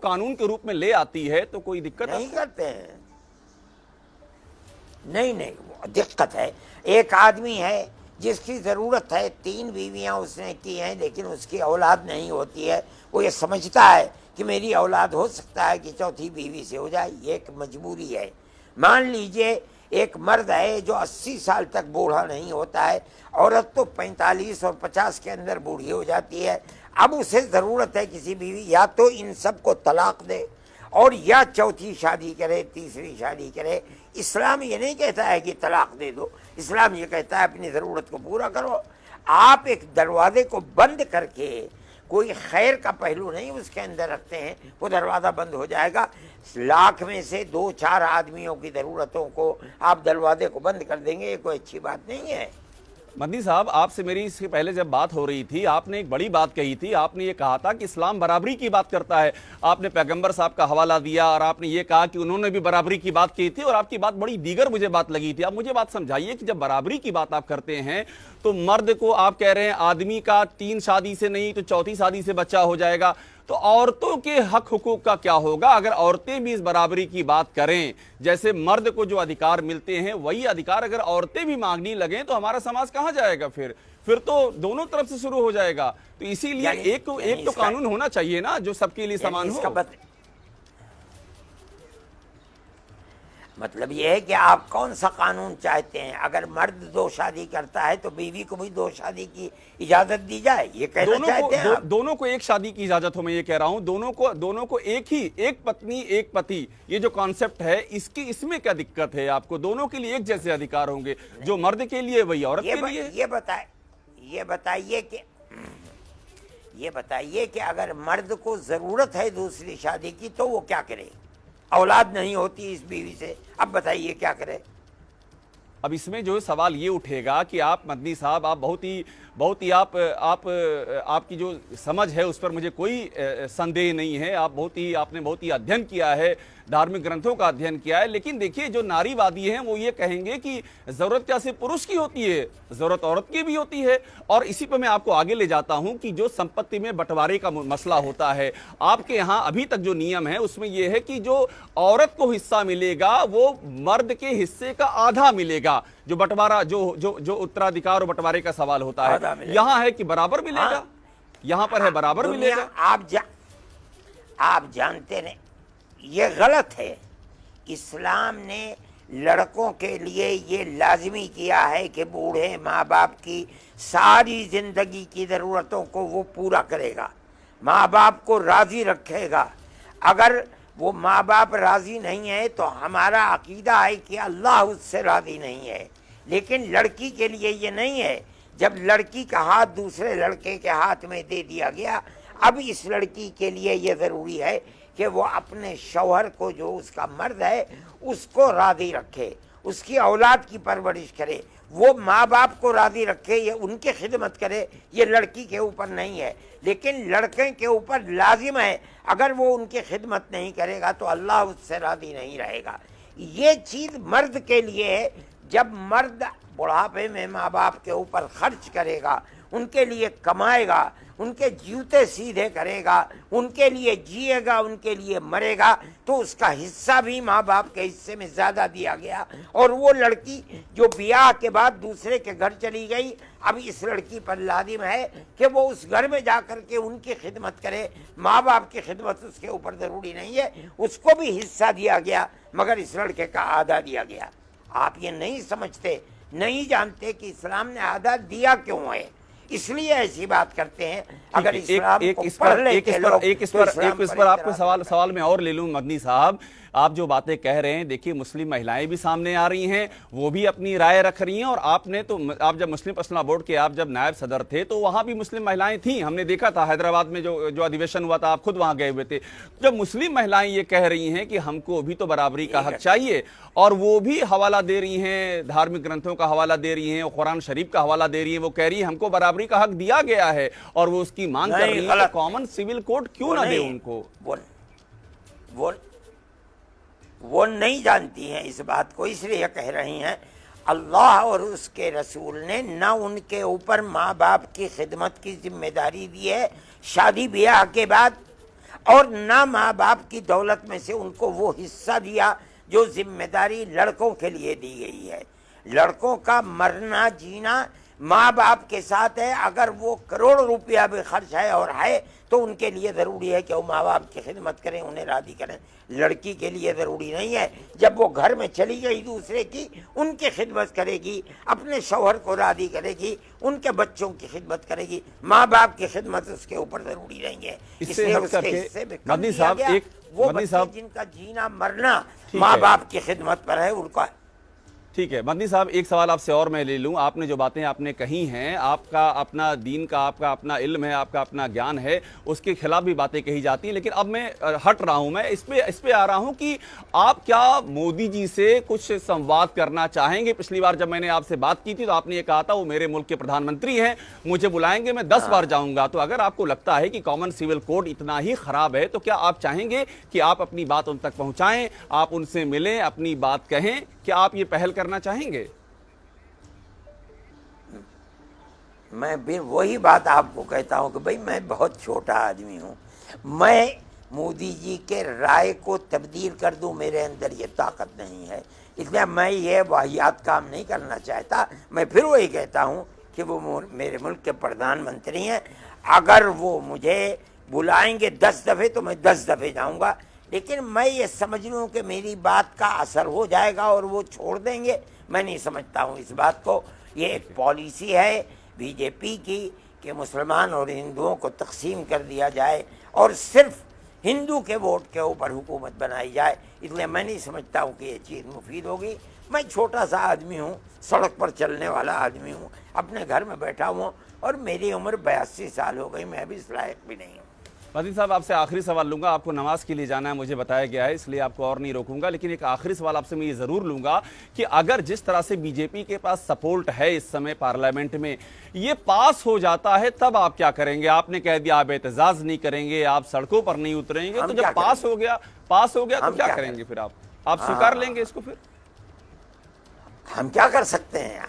कानून के रूप में ले आती है तो कोई दिक्कत नहीं करते हैं। नहीं नहीं, दिक्कत है। एक आदमी है जिसकी ज़रूरत है, 3 बीवियां उसने की हैं लेकिन उसकी औलाद नहीं होती है। वो ये समझता है कि मेरी औलाद हो सकता है कि चौथी बीवी से हो जाए, ये एक मजबूरी है। मान लीजिए एक मर्द है जो 80 साल तक बूढ़ा नहीं होता है, औरत तो 45 और 50 के अंदर बूढ़ी हो जाती है। अब उसे ज़रूरत है किसी बीवी, या तो इन सब को तलाक दे और या चौथी शादी करे, तीसरी शादी करे। इस्लाम ये नहीं कहता है कि तलाक दे दो, इस्लाम ये कहता है अपनी ज़रूरत को पूरा करो। आप एक दरवाजे को बंद करके कोई खैर का पहलू नहीं उसके अंदर रखते हैं, वो दरवाज़ा बंद हो जाएगा। लाख में से 2-4 आदमियों की ज़रूरतों को आप दरवाजे को बंद कर देंगे, ये कोई अच्छी बात नहीं है। मदनी साहब, आपसे मेरी इससे पहले जब बात हो रही थी, आपने एक बड़ी बात कही थी। आपने ये कहा था कि इस्लाम बराबरी की बात करता है। आपने पैगंबर साहब का हवाला दिया और आपने ये कहा कि उन्होंने भी बराबरी की बात की थी, और आपकी बात बड़ी दीगर मुझे बात लगी थी। आप मुझे बात समझाइए कि जब बराबरी की बात आप करते हैं तो मर्द को आप कह रहे हैं आदमी का 3 शादी से नहीं तो चौथी शादी से बच्चा हो जाएगा, तो औरतों के हक हुकूक का क्या होगा? अगर औरतें भी इस बराबरी की बात करें, जैसे मर्द को जो अधिकार मिलते हैं वही अधिकार अगर औरतें भी मांगने लगें तो हमारा समाज कहां जाएगा? फिर तो दोनों तरफ से शुरू हो जाएगा। तो इसीलिए एक तो कानून होना चाहिए ना जो सबके लिए समान हो। मतलब यह है कि आप कौन सा कानून चाहते हैं? अगर मर्द 2 शादी करता है तो बीवी को भी 2 शादी की इजाजत दी जाए, ये कहना चाहते हैं आप? दोनों को एक शादी की इजाजत हो, मैं ये कह रहा हूं। दोनों को एक पत्नी एक पति, ये जो कॉन्सेप्ट है इसमें क्या दिक्कत है आपको? दोनों के लिए एक जैसे अधिकार होंगे, जो मर्द के लिए वही औरत के लिए। ये बताइए कि अगर मर्द को जरूरत है दूसरी शादी की तो वो क्या करे? औलाद नहीं होती इस बीवी से, अब बताइए क्या करे? अब इसमें जो सवाल ये उठेगा कि आप मदनी साहब, आप बहुत ही आपकी जो समझ है उस पर मुझे कोई संदेह नहीं है। आपने बहुत ही अध्ययन किया है, धार्मिक ग्रंथों का अध्ययन किया है। लेकिन देखिए, जो नारीवादी हैं वो ये कहेंगे कि जरूरत क्या सिर्फ पुरुष की होती है, जरूरत औरत की भी होती है। और इसी पर मैं आपको आगे ले जाता हूं कि जो संपत्ति में बंटवारे का मसला होता है, आपके यहां अभी तक जो नियम है उसमें यह है कि जो औरत को हिस्सा मिलेगा वो मर्द के हिस्से का आधा मिलेगा। जो बंटवारा, जो उत्तराधिकार और बंटवारे का सवाल होता है, यहां है कि बराबर मिलेगा, यहां पर है बराबर मिलेगा। आप जानते नहीं, ये गलत है। इस्लाम ने लड़कों के लिए ये लाजमी किया है कि बूढ़े माँ बाप की सारी जिंदगी की ज़रूरतों को वो पूरा करेगा, माँ बाप को राज़ी रखेगा। अगर वो माँ बाप राज़ी नहीं है तो हमारा अकीदा है कि अल्लाह उससे राज़ी नहीं है। लेकिन लड़की के लिए ये नहीं है। जब लड़की का हाथ दूसरे लड़के के हाथ में दे दिया गया, अब इस लड़की के लिए ये ज़रूरी है कि वो अपने शौहर को, जो उसका मर्द है, उसको राज़ी रखे, उसकी औलाद की परवरिश करे, वो माँ बाप को राज़ी रखे, ये उनकी खिदमत करे। ये लड़की के ऊपर नहीं है, लेकिन लड़के के ऊपर लाजिम है। अगर वो उनकी खिदमत नहीं करेगा तो अल्लाह उससे राज़ी नहीं रहेगा। ये चीज़ मर्द के लिए है। जब मर्द बुढ़ापे में माँ बाप के ऊपर खर्च करेगा, उनके लिए कमाएगा, उनके जूते सीधे करेगा, उनके लिए जिएगा, उनके लिए मरेगा, तो उसका हिस्सा भी माँ बाप के हिस्से में ज़्यादा दिया गया। और वो लड़की जो ब्याह के बाद दूसरे के घर चली गई, अब इस लड़की पर लाजिम है कि वो उस घर में जा कर के उनकी खिदमत करे। माँ बाप की खिदमत उसके ऊपर ज़रूरी नहीं है, उसको भी हिस्सा दिया गया, मगर इस लड़के का आधा दिया गया। आप ये नहीं समझते, नहीं जानते कि इस्लाम ने आधा दिया क्यों है, इसलिए ऐसी बात करते हैं। अगर इस्लाम को पढ़ लेते लोग, इस पर आपको सवाल में और ले लूं मदनी साहब। आप जो बातें कह रहे हैं, देखिए मुस्लिम महिलाएं भी सामने आ रही हैं, वो भी अपनी राय रख रही हैं। और आप जब मुस्लिम पर्सनल बोर्ड के आप जब नायब सदर थे तो वहां भी मुस्लिम महिलाएं थीं, हमने देखा था हैदराबाद में जो अधिवेशन हुआ था, आप खुद वहां गए हुए थे। जब मुस्लिम महिलाएं ये कह रही हैं कि हमको भी तो बराबरी का हक चाहिए, और वो भी हवाला दे रही हैं, धार्मिक ग्रंथों का हवाला दे रही हैं, कुरान शरीफ का हवाला दे रही हैं, वो कह रही है हमको बराबरी का हक दिया गया है और वो उसकी मांग कर रही है, कॉमन सिविल कोड क्यों ना दे उनको? वो नहीं जानती हैं इस बात को, इसलिए कह रही हैं। अल्लाह और उसके रसूल ने न उनके ऊपर माँ बाप की खिदमत की जिम्मेदारी दी है शादी ब्याह के बाद। और ना माँ बाप की दौलत में से उनको वो हिस्सा दिया जो जिम्मेदारी लड़कों के लिए दी गई है। लड़कों का मरना जीना माँ बाप के साथ है। अगर वो करोड़ रुपया भी खर्च है और है तो उनके लिए ज़रूरी है कि वो माँ बाप की खिदमत करें, उन्हें राज़ी करें। लड़की के लिए ज़रूरी नहीं है। जब वो घर में चली गई दूसरे की, उनकी खिदमत करेगी, अपने शौहर को राज़ी करेगी, उनके बच्चों की खिदमत करेगी, माँ बाप की खिदमत उसके ऊपर ज़रूरी नहीं है। इससे उसके हिस्से में मदनी साहब एक वो बच्चे जिनका जीना मरना माँ बाप की खिदमत पर है उनका। ठीक है मदनी साहब, एक सवाल आपसे और मैं ले लूं। आपने जो बातें आपने कही हैं, आपका अपना दीन का, आपका अपना इल्म है, आपका अपना ज्ञान है, उसके खिलाफ भी बातें कही जाती हैं। लेकिन अब मैं हट रहा हूं, मैं इस पे आ रहा हूं कि आप क्या मोदी जी से कुछ संवाद करना चाहेंगे? पिछली बार जब मैंने आपसे बात की थी तो आपने ये कहा था वो मेरे मुल्क के प्रधानमंत्री हैं, मुझे बुलाएंगे, मैं 10 बार जाऊंगा। तो अगर आपको लगता है कि कॉमन सिविल कोड इतना ही खराब है तो क्या आप चाहेंगे कि आप अपनी बात उन तक पहुंचाएं, आप उनसे मिलें, अपनी बात कहें? क्या आप ये पहल करना चाहेंगे? मैं भी वही बात आपको कहता हूं कि भाई मैं बहुत छोटा आदमी हूं। मैं मोदी जी के राय को तब्दील कर दूं, मेरे अंदर ये ताकत नहीं है। इसलिए मैं ये वाहियात काम नहीं करना चाहता। मैं फिर वही कहता हूं कि वो मेरे मुल्क के प्रधानमंत्री हैं। अगर वो मुझे बुलाएंगे 10 दफ़े तो मैं 10 दफ़े जाऊंगा। लेकिन मैं ये समझ लूँ कि मेरी बात का असर हो जाएगा और वो छोड़ देंगे, मैं नहीं समझता हूँ इस बात को। ये एक पॉलिसी है बीजेपी की कि मुसलमान और हिंदुओं को तकसीम कर दिया जाए और सिर्फ हिंदू के वोट के ऊपर हुकूमत बनाई जाए। इसलिए मैं नहीं समझता हूँ कि ये चीज़ मुफीद होगी। मैं छोटा सा आदमी हूँ, सड़क पर चलने वाला आदमी हूँ, अपने घर में बैठा हूँ और मेरी उम्र 82 साल हो गई, मैं अभी इस लायक भी नहीं हूँ। मदनी साहब, आपसे आखिरी सवाल लूंगा। आपको नमाज के लिए जाना है मुझे बताया गया है, इसलिए आपको और नहीं रोकूंगा। लेकिन एक आखिरी सवाल आपसे मैं ये जरूर लूंगा कि अगर जिस तरह से बीजेपी के पास सपोर्ट है इस समय पार्लियामेंट में, ये पास हो जाता है तब आप क्या करेंगे? आपने कह दिया आप एहतजाज नहीं करेंगे, आप सड़कों पर नहीं उतरेंगे, तो जब पास हो गया तो क्या करेंगे फिर? आप स्वीकार लेंगे इसको? फिर हम क्या कर सकते हैं?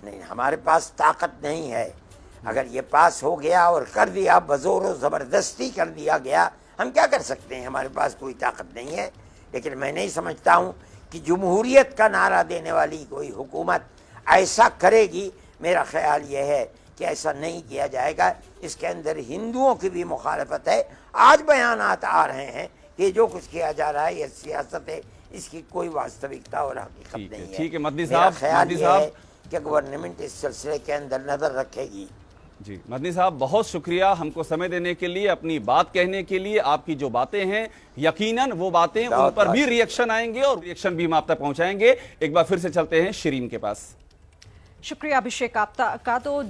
नहीं, हमारे पास ताकत नहीं है। अगर ये पास हो गया और कर दिया, बज़ोर ज़बरदस्ती कर दिया गया, हम क्या कर सकते हैं? हमारे पास कोई ताकत नहीं है। लेकिन मैं नहीं समझता हूँ कि जमहूरियत का नारा देने वाली कोई हुकूमत ऐसा करेगी। मेरा ख्याल ये है कि ऐसा नहीं किया जाएगा। इसके अंदर हिंदुओं की भी मुखालफत है। आज बयानात आ रहे हैं कि जो कुछ किया जा रहा है ये सियासत है, इसकी कोई वास्तविकता और हकीकत नहीं है। ठीक है मदनी मेरा साहब, ख्याल ये है कि गवर्नमेंट इस सिलसिले के अंदर नजर रखेगी। जी मदनी साहब, बहुत शुक्रिया हमको समय देने के लिए, अपनी बात कहने के लिए। आपकी जो बातें हैं यकीनन वो बातें उन पर भी रिएक्शन आएंगे और रिएक्शन भी हम आप तक पहुंचाएंगे। एक बार फिर से चलते हैं शिरीन के पास। शुक्रिया अभिषेक आपका। तो